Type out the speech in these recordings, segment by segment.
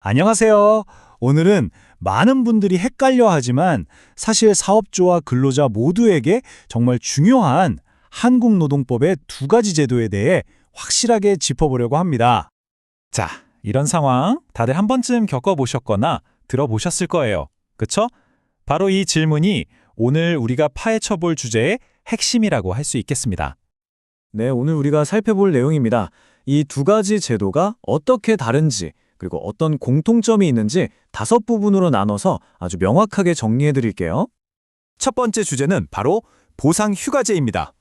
안녕하세요. 오늘은 많은 분들이 헷갈려 하지만 사실 사업주와 근로자 모두에게 정말 중요한 한국노동법의 두 가지 제도에 대해 확실하게 짚어보려고 합니다. 자, 이런 상황 다들 한 번쯤 겪어보셨거나 들어보셨을 거예요. 그쵸? 바로 이 질문이 오늘 우리가 파헤쳐 볼 주제의 핵심이라고 할 수 있겠습니다. 네, 오늘 우리가 살펴볼 내용입니다. 이 두 가지 제도가 어떻게 다른지, 그리고 어떤 공통점이 있는지 5부분으로 나눠서 아주 명확하게 정리해 드릴게요. 첫 번째 주제는 바로 보상휴가제입니다.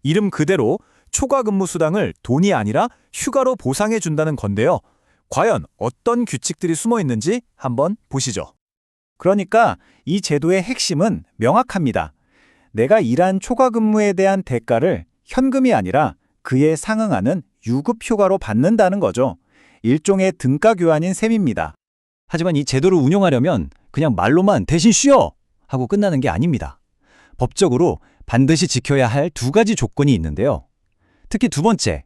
이름 그대로 초과근무수당을 돈이 아니라 휴가로 보상해 준다는 건데요. 과연 어떤 규칙들이 숨어 있는지 한번 보시죠. 그러니까 이 제도의 핵심은 명확합니다. 내가 일한 초과근무에 대한 대가를 현금이 아니라 그에 상응하는 유급휴가로 받는다는 거죠. 일종의 등가 교환인 셈입니다. 하지만 이 제도를 운영하려면 그냥 말로만 대신 쉬어! 하고 끝나는 게 아닙니다. 법적으로 반드시 지켜야 할 두 가지 조건이 있는데요. 특히 두 번째,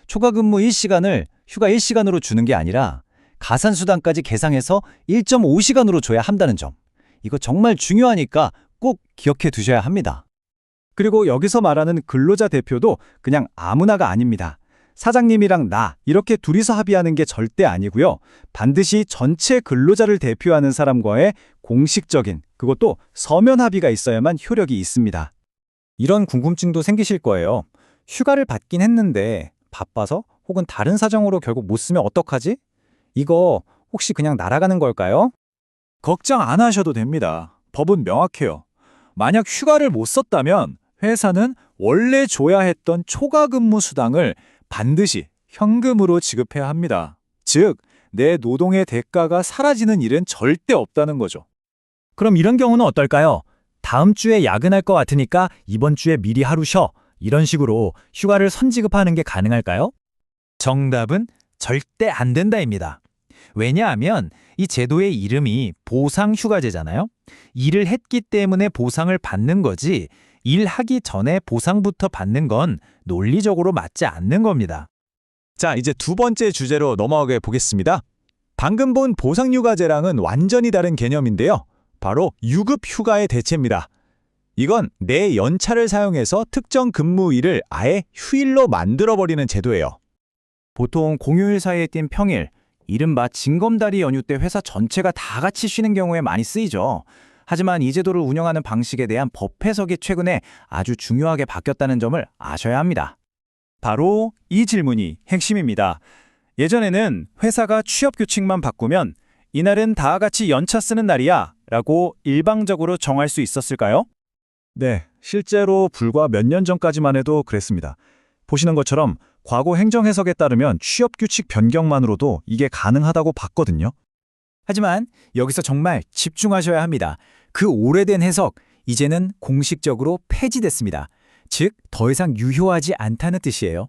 초과근무 1시간을 휴가 1시간으로 주는 게 아니라 가산수당까지 계상해서 1.5시간으로 줘야 한다는 점. 이거 정말 중요하니까 꼭 기억해 두셔야 합니다. 그리고 여기서 말하는 근로자 대표도 그냥 아무나가 아닙니다. 사장님이랑 나 이렇게 둘이서 합의하는 게 절대 아니고요. 반드시 전체 근로자를 대표하는 사람과의 공식적인, 그것도 서면 합의가 있어야만 효력이 있습니다. 이런 궁금증도 생기실 거예요. 휴가를 받긴 했는데 바빠서 혹은 다른 사정으로 결국 못 쓰면 어떡하지? 이거 혹시 그냥 날아가는 걸까요? 걱정 안 하셔도 됩니다. 법은 명확해요. 만약 휴가를 못 썼다면 회사는 원래 줘야 했던 초과근무 수당을 반드시 현금으로 지급해야 합니다. 즉, 내 노동의 대가가 사라지는 일은 절대 없다는 거죠. 그럼 이런 경우는 어떨까요? 다음 주에 야근할 것 같으니까 이번 주에 미리 하루 쉬어. 이런 식으로 휴가를 선지급하는 게 가능할까요? 정답은 절대 안 된다입니다. 왜냐하면 이 제도의 이름이 보상휴가제잖아요. 일을 했기 때문에 보상을 받는 거지 일하기 전에 보상부터 받는 건 논리적으로 맞지 않는 겁니다. 자, 이제 두 번째 주제로 넘어가 보겠습니다. 방금 본 보상휴가제랑은 완전히 다른 개념인데요. 바로 유급휴가의 대체입니다. 이건 내 연차를 사용해서 특정 근무일을 아예 휴일로 만들어버리는 제도예요. 보통 공휴일 사이에 낀 평일, 이른바 징검다리 연휴 때 회사 전체가 다 같이 쉬는 경우에 많이 쓰이죠. 하지만 이 제도를 운영하는 방식에 대한 법 해석이 최근에 아주 중요하게 바뀌었다는 점을 아셔야 합니다. 바로 이 질문이 핵심입니다. 예전에는 회사가 취업 규칙만 바꾸면 이날은 다 같이 연차 쓰는 날이야 라고 일방적으로 정할 수 있었을까요? 네, 실제로 불과 몇 년 전까지만 해도 그랬습니다. 보시는 것처럼 과거 행정 해석에 따르면 취업 규칙 변경만으로도 이게 가능하다고 봤거든요. 하지만 여기서 정말 집중하셔야 합니다. 그 오래된 해석, 이제는 공식적으로 폐지됐습니다. 즉, 더 이상 유효하지 않다는 뜻이에요.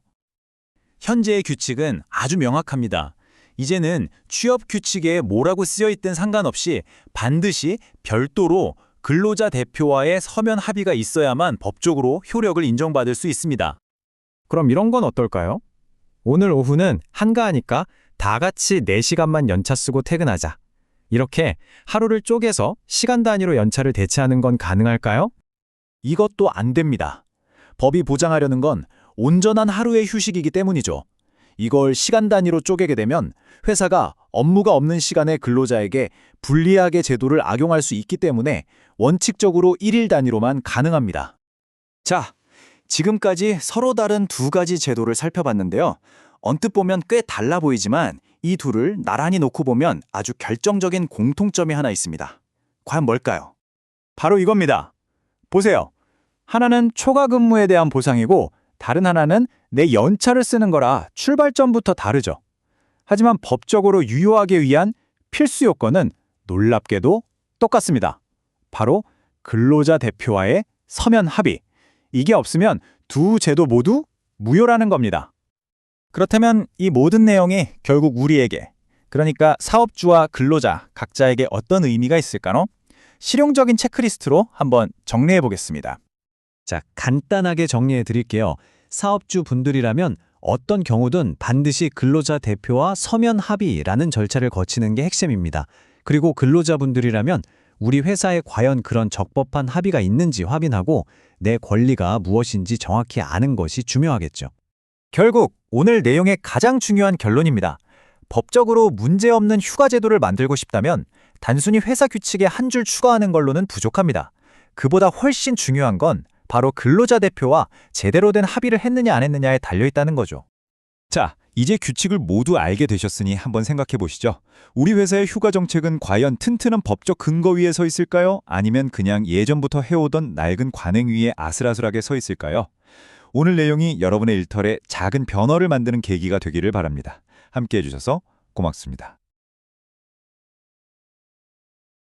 현재의 규칙은 아주 명확합니다. 이제는 취업 규칙에 뭐라고 쓰여 있든 상관없이 반드시 별도로 근로자 대표와의 서면 합의가 있어야만 법적으로 효력을 인정받을 수 있습니다. 그럼 이런 건 어떨까요? 오늘 오후는 한가하니까 다 같이 4시간만 연차 쓰고 퇴근하자. 이렇게 하루를 쪼개서 시간 단위로 연차를 대체하는 건 가능할까요? 이것도 안 됩니다. 법이 보장하려는 건 온전한 하루의 휴식이기 때문이죠. 이걸 시간 단위로 쪼개게 되면 회사가 업무가 없는 시간에 근로자에게 불리하게 제도를 악용할 수 있기 때문에 원칙적으로 1일 단위로만 가능합니다. 자, 지금까지 서로 다른 두 가지 제도를 살펴봤는데요. 언뜻 보면 꽤 달라 보이지만 이 둘을 나란히 놓고 보면 아주 결정적인 공통점이 하나 있습니다. 과연 뭘까요? 바로 이겁니다. 보세요. 하나는 초과 근무에 대한 보상이고 다른 하나는 내 연차를 쓰는 거라 출발점부터 다르죠. 하지만 법적으로 유효하게 위한 필수 요건은 놀랍게도 똑같습니다. 바로 근로자 대표와의 서면 합의. 이게 없으면 두 제도 모두 무효라는 겁니다. 그렇다면 이 모든 내용이 결국 우리에게, 그러니까 사업주와 근로자 각자에게 어떤 의미가 있을까요? 실용적인 체크리스트로 한번 정리해 보겠습니다. 자, 간단하게 정리해 드릴게요. 사업주 분들이라면 어떤 경우든 반드시 근로자 대표와 서면 합의라는 절차를 거치는 게 핵심입니다. 그리고 근로자분들이라면 우리 회사에 과연 그런 적법한 합의가 있는지 확인하고 내 권리가 무엇인지 정확히 아는 것이 중요하겠죠. 결국 오늘 내용의 가장 중요한 결론입니다. 법적으로 문제없는 휴가 제도를 만들고 싶다면 단순히 회사 규칙에 한 줄 추가하는 걸로는 부족합니다. 그보다 훨씬 중요한 건 바로 근로자 대표와 제대로 된 합의를 했느냐 안 했느냐에 달려있다는 거죠. 자, 이제 규칙을 모두 알게 되셨으니 한번 생각해 보시죠. 우리 회사의 휴가 정책은 과연 튼튼한 법적 근거 위에 서 있을까요? 아니면 그냥 예전부터 해오던 낡은 관행 위에 아슬아슬하게 서 있을까요? 오늘 내용이 여러분의 일터에 작은 변화를 만드는 계기가 되기를 바랍니다. 함께해 주셔서 고맙습니다.